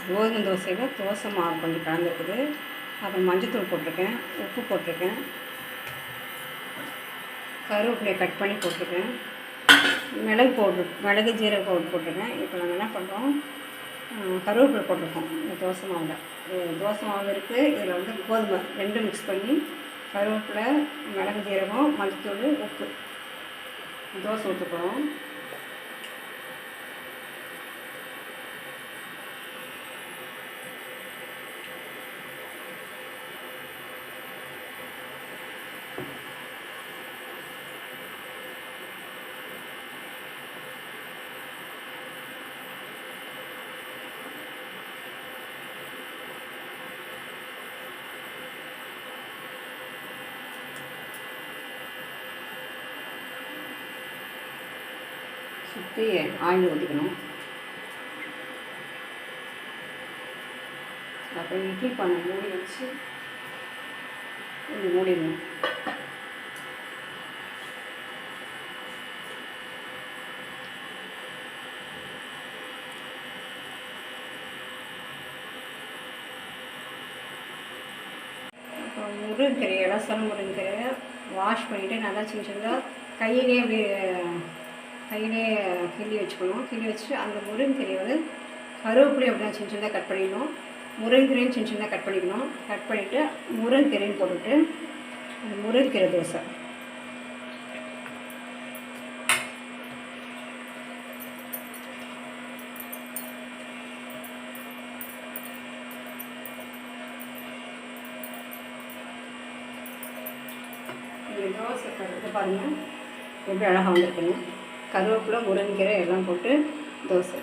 கோதுமை தோசையில் தோசை மாவு கொஞ்சம் கலந்துருக்குது. அப்புறம் மஞ்சத்தூள் போட்டிருக்கேன், உப்பு போட்டிருக்கேன், கருவேப்பிலையை கட் பண்ணி போட்டிருக்கேன், மிளகு ஜீரக பவுடர் போட்டிருக்கேன். இப்போ நாங்கள் என்ன பண்ணுறோம், கருவேப்பிலை போட்டிருக்கோம் இந்த தோசை மாவில். தோசை மாவு இருக்குது, இதில் வந்து கோதுமை ரெண்டும் மிக்ஸ் பண்ணி கருவேப்பிலை, மிளகு ஜீரகம், மஞ்சத்தூள், உப்பு தோசை ஊற்றுக்கிறோம். சுற்றி ஆயில் ஊற்றிக்கணும். அப்புறம் இட்லி பண்ண மூடி வச்சு மூடிடணும். அப்புறம் முருங்கைக்கீரை, இலசன முருங்கைக்கீரை வாஷ் பண்ணிவிட்டு நல்லா சின்ன சின்னதாக கையிலே கிள்ளி வச்சுக்கணும். கிள்ளி வச்சுட்டு அந்த முருங்கைக்கீரையை வந்து கருவேப்பிலை அப்படின்னா சின்ன சின்னதாக கட் பண்ணிடணும். முருங்கைக்கீரையும் சின்ன சின்னதாக கட் பண்ணிக்கணும். கட் பண்ணிவிட்டு முருங்கைக்கீரையும் போட்டுவிட்டு அந்த முருங்கைக்கீரை தோசை. இந்த தோசை கருத்து பாருங்கள் எப்படி அழகாக வந்திருக்குங்க. கருவேப்பிலை, முருங்கைக்கீரை எல்லாம் போட்டு தோசை.